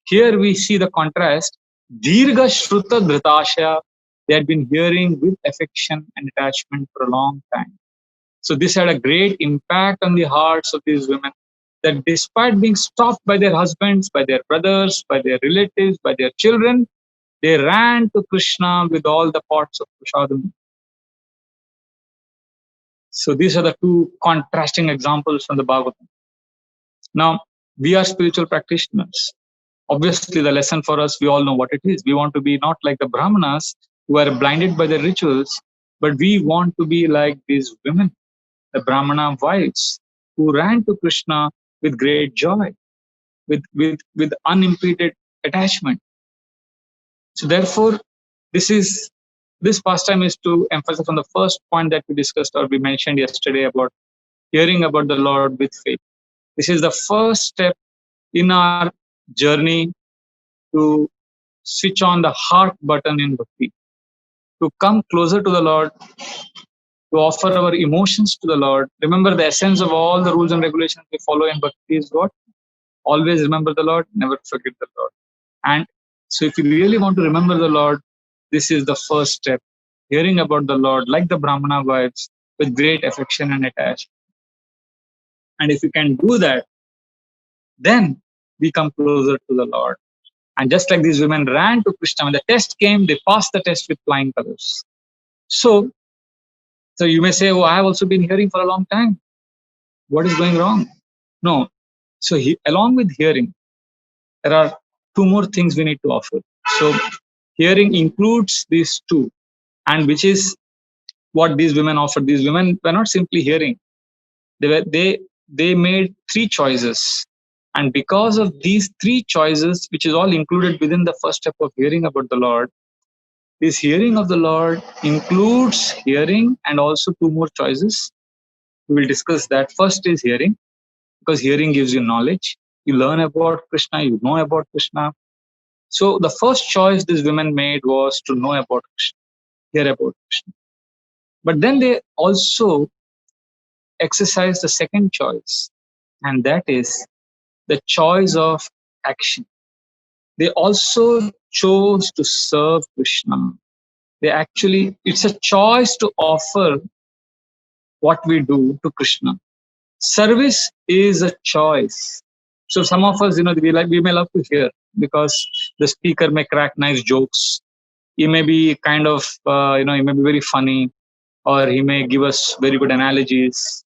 here we see the contrast. Dhirga Shruta Dhritashaya. They had been hearing with affection and attachment for a long time. So this had a great impact on the hearts of these women, that despite being stopped by their husbands, by their brothers, by their relatives, by their children, they ran to Krishna with all the pots of prasadam. So these are the two contrasting examples from the Bhagavatam. Now, we are spiritual practitioners. Obviously, the lesson for us, we all know what it is. We want to be not like the Brahmanas who are blinded by their rituals, but we want to be like these women, the Brahmana wives, who ran to Krishna with great joy, with unimpeded attachment. So therefore, this pastime is to emphasize on the first point that we discussed or we mentioned yesterday about hearing about the Lord with faith. This is the first step in our journey to switch on the heart button in bhakti, to come closer to the Lord, to offer our emotions to the Lord. Remember, the essence of all the rules and regulations we follow in bhakti is what? Always remember the Lord, never forget the Lord. And so if you really want to remember the Lord, this is the first step. Hearing about the Lord, like the Brahmana wives, with great affection and attachment. And if you can do that, then we come closer to the Lord. And just like these women ran to Krishna, when the test came, they passed the test with flying colors. So you may say, oh, I have also been hearing for a long time. What is going wrong? No. So along with hearing, there are two more things we need to offer. So hearing includes these two, and which is what these women offered. These women were not simply hearing; they made three choices, and because of these three choices, which is all included within the first step of hearing about the Lord, this hearing of the Lord includes hearing and also two more choices. We will discuss that. First is hearing, because hearing gives you knowledge. You learn about Krishna, you know about Krishna. So the first choice these women made was to know about Krishna, hear about Krishna. But then they also exercised the second choice, and that is the choice of action. They also chose to serve Krishna. It's a choice to offer what we do to Krishna. Service is a choice. So some of us, we may love to hear because the speaker may crack nice jokes. He may be kind of, he may be very funny, or he may give us very good analogies.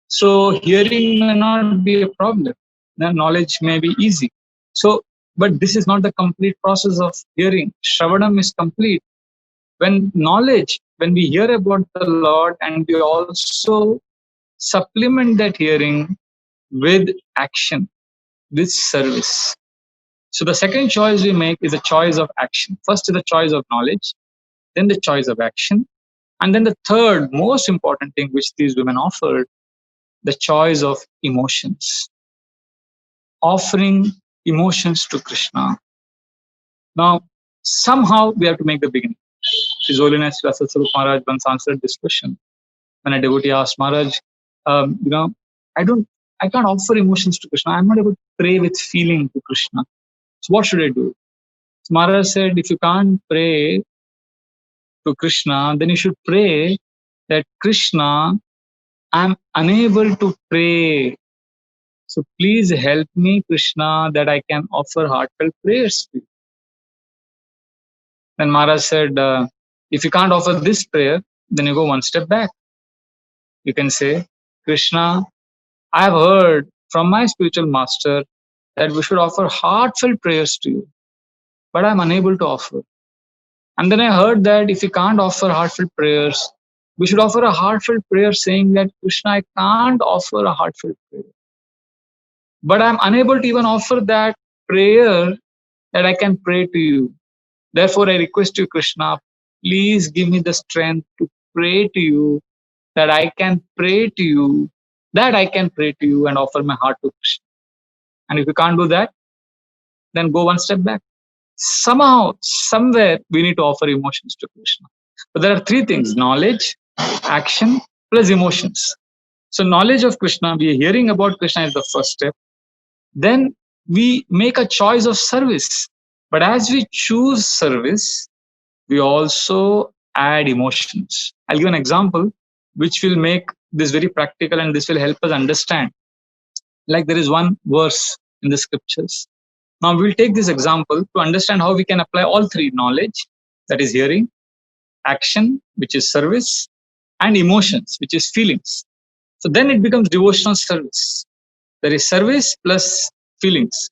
So hearing may not be a problem. The knowledge may be easy. So, but this is not the complete process of hearing. Shravanam is complete. When knowledge, when we hear about the Lord and we also supplement that hearing with action, with service. So the second choice we make is a choice of action. First is the choice of knowledge, then the choice of action, and then the third most important thing which these women offered, the choice of emotions. Offering emotions to Krishna. Now, somehow we have to make the beginning. His Holiness Rasa Sarup Maharaj once answered this question when a devotee asked Maharaj, you know, I can't offer emotions to Krishna. I'm not able to pray with feeling to Krishna. So what should I do? So Maharaj said, if you can't pray to Krishna, then you should pray that Krishna, I'm unable to pray. So please help me, Krishna, that I can offer heartfelt prayers to you. Then Maharaj said, if you can't offer this prayer, then you go one step back. You can say, Krishna, I have heard from my spiritual master that we should offer heartfelt prayers to you, but I'm unable to offer. And then I heard that if you can't offer heartfelt prayers, we should offer a heartfelt prayer saying that, Krishna, I can't offer a heartfelt prayer, but I'm unable to even offer that prayer that I can pray to you. Therefore, I request you, Krishna, please give me the strength to pray to you, that I can pray to you, and offer my heart to Krishna. And if you can't do that, then go one step back. Somehow, somewhere, we need to offer emotions to Krishna. But there are three things: knowledge, action, plus emotions. So knowledge of Krishna, we are hearing about Krishna is the first step. Then we make a choice of service. But as we choose service, we also add emotions. I'll give an example which will make this very practical, and this will help us understand. Like there is one verse in the scriptures. Now we'll take this example to understand how we can apply all three: knowledge, that is hearing, action, which is service, and emotions, which is feelings. So then it becomes devotional service. There is service plus feelings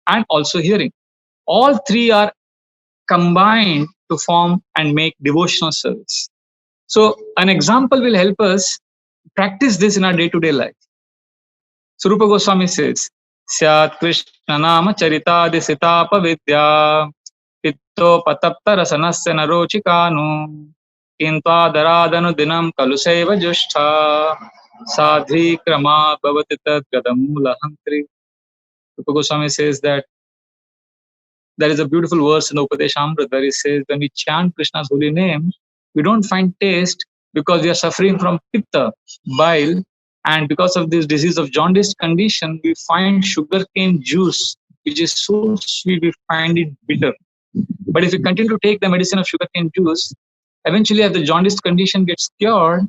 and also hearing. All three are combined to form and make devotional service. So an example will help us practice this in our day-to-day life. So Rupa Goswami says, Syat Krishna Nama Charitadi Sitapa Vidya Pitto Patapta Rasanasya Narochikanu Kintva Daradanu Dinam Kaluseva Jushtha Sadhi Krama Bhavati Tad Gadamula Hantri. Rupa Goswami says that there is a beautiful verse in the Upadeshamrita where he says, when we chant Krishna's holy name, we don't find taste because we are suffering from pitta, bile, and because of this disease of jaundice condition, we find sugarcane juice, which is so sweet, we find it bitter. But if we continue to take the medicine of sugarcane juice, eventually as the jaundice condition gets cured,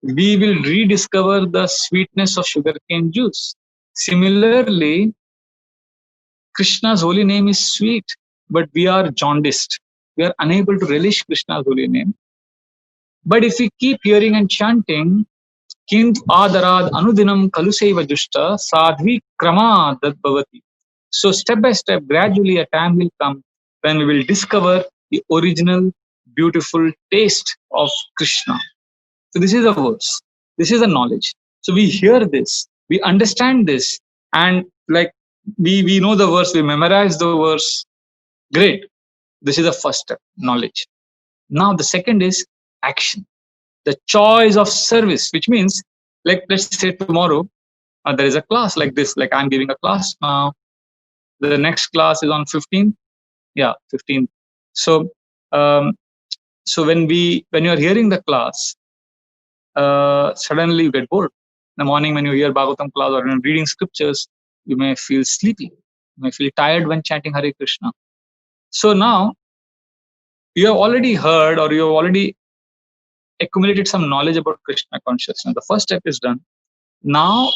we will rediscover the sweetness of sugarcane juice. Similarly, Krishna's holy name is sweet, but we are jaundiced. We are unable to relish Krishna's holy name. But if we keep hearing and chanting, Kint adarad anudinam kaluseva jushta sadhvi krama dadbhavati. So step by step, gradually a time will come when we will discover the original beautiful taste of Krishna. So this is a verse. This is a knowledge. So we hear this, we understand this, and like we know the verse, we memorize the verse. Great. This is the first step, knowledge. Now the second is action. The choice of service, which means, like let's say tomorrow, there is a class like this, like I'm giving a class now. The next class is on 15th. Yeah, 15th. So, so when you're hearing the class, suddenly you get bored. In the morning when you hear Bhagavatam class or reading scriptures, you may feel sleepy. You may feel tired when chanting Hare Krishna. So now, you have already heard or you have already accumulated some knowledge about Krishna consciousness. The first step is done. Now,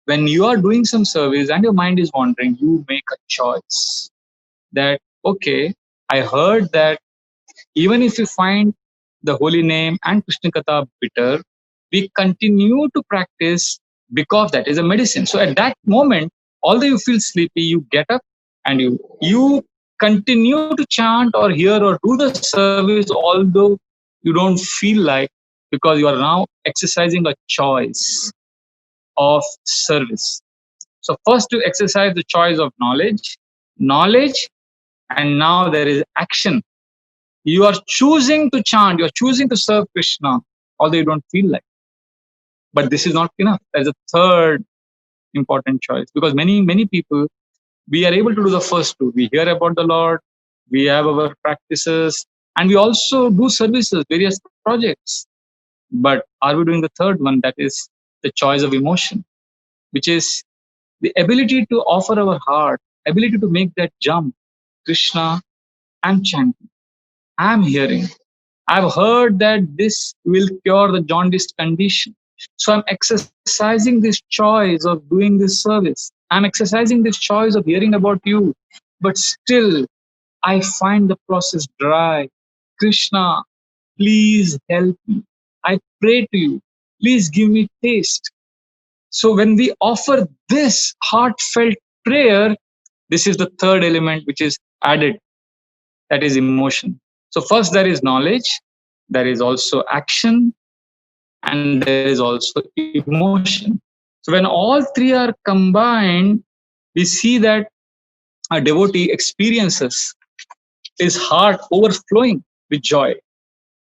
when you are doing some service and your mind is wandering, you make a choice that, okay, I heard that Even if we find the holy name and Krishna Katha bitter, we continue to practice because that is a medicine. So at that moment, although you feel sleepy, you get up and you continue to chant or hear or do the service, although you don't feel like, because you are now exercising a choice of service. So first to exercise the choice of knowledge, and now there is action. You are choosing to chant, you are choosing to serve Krishna, although you don't feel like. But this is not enough. There's a third important choice, because many people, we are able to do the first two. We hear about the Lord, we have our practices, and we also do services, various projects. But are we doing the third one? That is the choice of emotion, which is the ability to offer our heart, ability to make that jump. Krishna, I'm chanting, I'm hearing, I've heard that this will cure the jaundice condition. So I'm exercising this choice of doing this service. I'm exercising this choice of hearing about you. But still, I find the process dry. Krishna, please help me. I pray to you. Please give me taste. So when we offer this heartfelt prayer, this is the third element which is added, that is emotion. So first there is knowledge, there is also action, and there is also emotion. So when all three are combined, we see that a devotee experiences his heart overflowing with joy.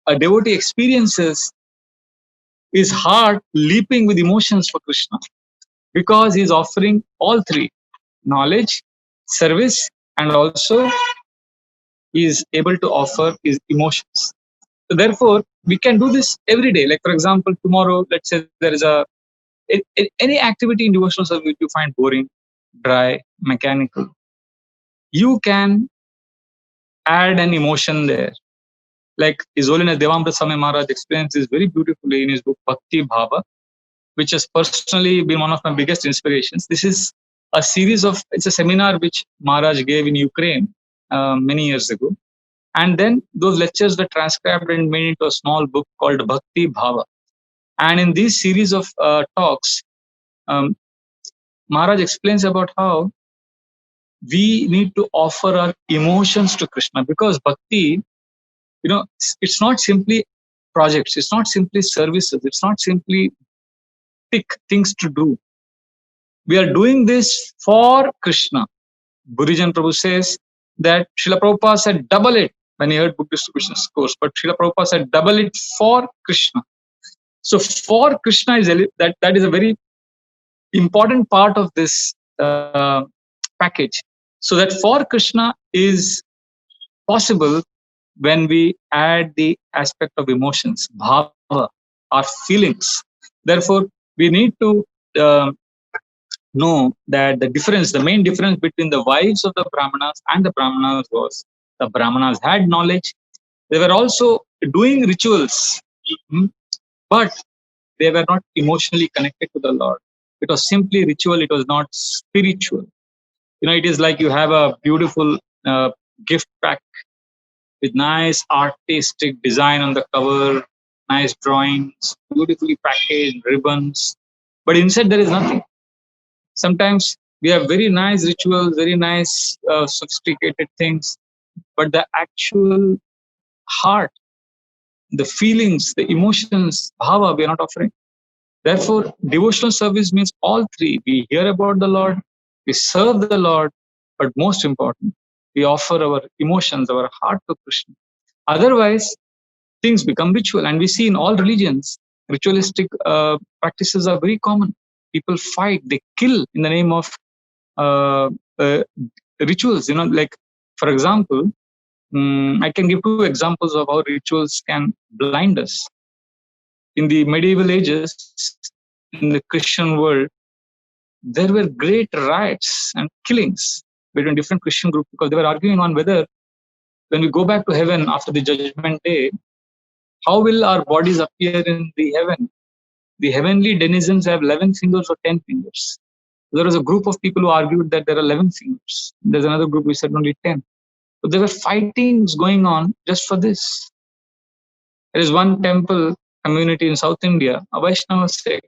A devotee experiences his heart leaping with emotions for Krishna, because he is offering all three: knowledge, service, and also he is able to offer his emotions. So therefore, we can do this every day. Like for example, tomorrow, let's say there is any activity in devotional service which you find boring, dry, mechanical. You can add an emotion there. Like His Holiness Devamrita Swami Maharaj explains this very beautifully in his book Bhakti Bhava, which has personally been one of my biggest inspirations. This is a series of, it's a seminar which Maharaj gave in Ukraine many years ago. And then those lectures were transcribed and made into a small book called Bhakti Bhava. And in this series of talks, um, Maharaj explains about how we need to offer our emotions to Krishna, because bhakti, it's not simply projects, it's not simply services, it's not simply pick things to do. We are doing this for Krishna. Burijan Prabhu says that Srila Prabhupada said double it when he heard book distribution course, but Srila Prabhupada said double it for Krishna. So for Krishna is that is a very important part of this package. So that for Krishna is possible when we add the aspect of emotions, bhava, our feelings. Therefore, we need to know that the main difference between the wives of the Brahmanas and the Brahmanas was the Brahmanas had knowledge. They were also doing rituals, but they were not emotionally connected to the Lord. It was simply ritual, it was not spiritual. It is like you have a beautiful gift pack with nice artistic design on the cover, nice drawings, beautifully packaged ribbons, but inside there is nothing. Sometimes we have very nice rituals, very nice sophisticated things, but the actual heart, the feelings, the emotions, bhava, we are not offering. Therefore, devotional service means all three. We hear about the Lord, we serve the Lord, but most important, we offer our emotions, our heart to Krishna. Otherwise, things become ritual. And we see in all religions, ritualistic practices are very common. People fight, they kill in the name of uh, uh, rituals. Like, for example, I can give two examples of how rituals can blind us. In the medieval ages, in the Christian world, there were great riots and killings between different Christian groups, because they were arguing on whether, when we go back to heaven after the judgment day, how will our bodies appear in the heaven? The heavenly denizens have 11 fingers or 10 fingers. There was a group of people who argued that there are 11 fingers. There's another group who said only 10. So there were fightings going on just for this. There is one temple community in South India, a Vaishnava sect,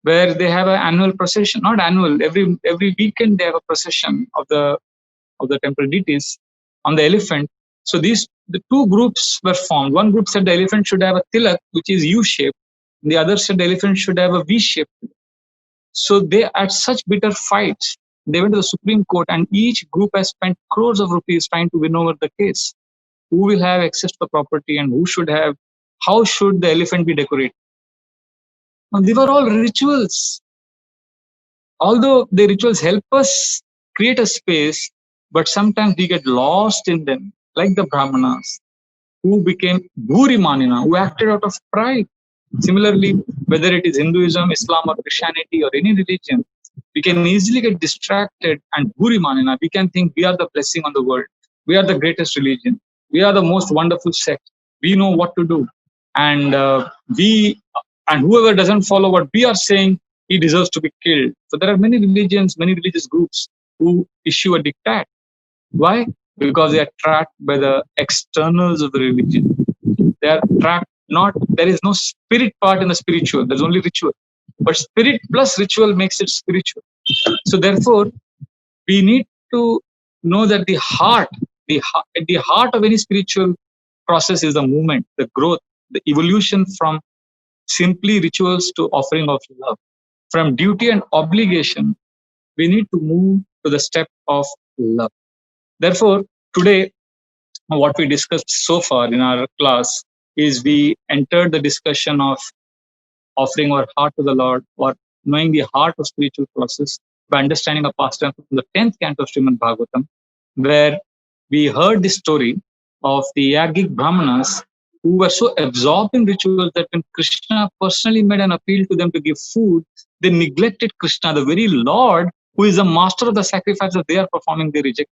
where they have an annual procession, not annual, every weekend they have a procession of the temple deities on the elephant. So the two groups were formed. One group said the elephant should have a tilak, which is U-shaped. The other said the elephant should have a V-shaped. So they, at such bitter fights, they went to the Supreme Court, and each group has spent crores of rupees trying to win over the case. Who will have access to the property and who should have, how should the elephant be decorated? Now, they were all rituals. Although the rituals help us create a space, but sometimes we get lost in them, like the Brahmanas, who became Bhurimanina, who acted out of pride. Similarly, whether it is Hinduism, Islam, or Christianity, or any religion, we can easily get distracted and Bhurimanina. We can think we are the blessing on the world. We are the greatest religion. We are the most wonderful sect. We know what to do. And whoever doesn't follow what we are saying, he deserves to be killed. So there are many religions, many religious groups who issue a diktat. Why? Because they are tracked by the externals of the religion. They are tracked, not, there is no spirit part in the spiritual, there's only ritual. But spirit plus ritual makes it spiritual. So therefore, we need to know that the heart, at the heart of any spiritual process is the movement, the growth, the evolution from simply rituals to offering of love. From duty and obligation, we need to move to the step of love. Therefore, today, what we discussed so far in our class is we entered the discussion of offering our heart to the Lord, or knowing the heart of spiritual process by understanding a pastime from the 10th canto of Srimad Bhagavatam, where we heard the story of the Yagic Brahmanas who were so absorbed in rituals that when Krishna personally made an appeal to them to give food, they neglected Krishna, the very Lord who is the master of the sacrifice that they are performing, they rejected.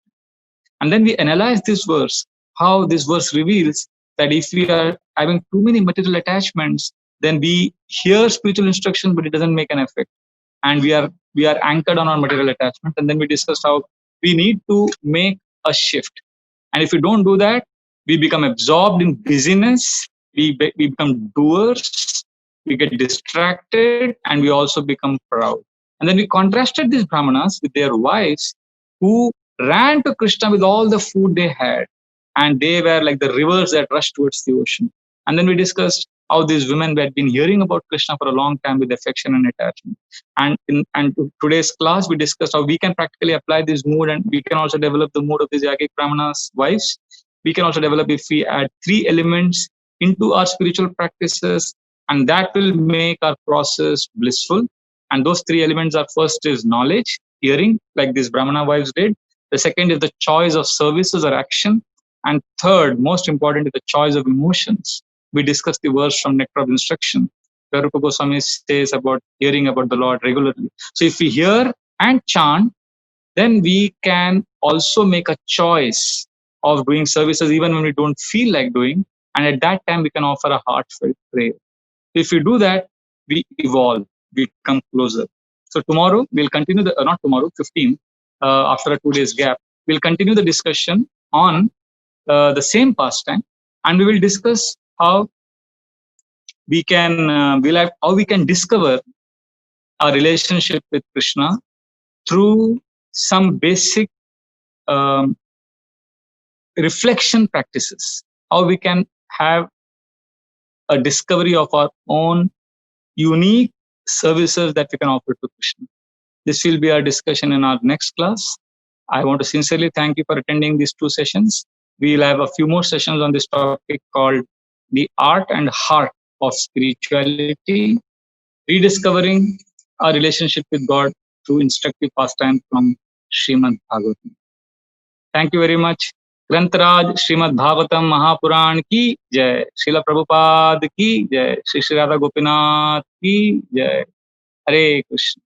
And then we analyze this verse, how this verse reveals that if we are having too many material attachments, then we hear spiritual instruction, but it doesn't make an effect. And we are anchored on our material attachment. And then we discussed how we need to make a shift. And if we don't do that, we become absorbed in busyness, we become doers, we get distracted, and we also become proud. And then we contrasted these Brahmanas with their wives who ran to Krishna with all the food they had, and they were like the rivers that rushed towards the ocean. And then we discussed how these women had been hearing about Krishna for a long time with affection and attachment. And in today's class, we discussed how we can practically apply this mood, and we can also develop the mood of these Yagic Brahmanas' wives. We can also develop if we add 3 elements into our spiritual practices, and that will make our process blissful. And those 3 elements are: first is knowledge, hearing, like these Brahmana wives did. The second is the choice of services or action. And third, most important, is the choice of emotions. We discussed the verse from Nectar of Instruction, where Rupa Goswami says about hearing about the Lord regularly. So if we hear and chant, then we can also make a choice of doing services even when we don't feel like doing. And at that time, we can offer a heartfelt prayer. If we do that, we evolve, we come closer. So tomorrow, we'll continue not tomorrow, 15th, after a 2 days gap, we'll continue the discussion on the same pastime, and we will discuss how we can how we can discover our relationship with Krishna through some basic reflection practices. How we can have a discovery of our own unique services that we can offer to Krishna. This will be our discussion in our next class. I want to sincerely thank you for attending these 2 sessions. We'll have a few more sessions on this topic called the art and heart of spirituality, rediscovering our relationship with God through instructive pastime from Srimad Bhagavatam. Thank you very much. ग्रंथराज Shrimad Bhagavatam Mahapuran की जय, श्रील प्रभुपाद की जय, श्री श्री राधा गोपीनाथ की जय. हरे कृष्ण.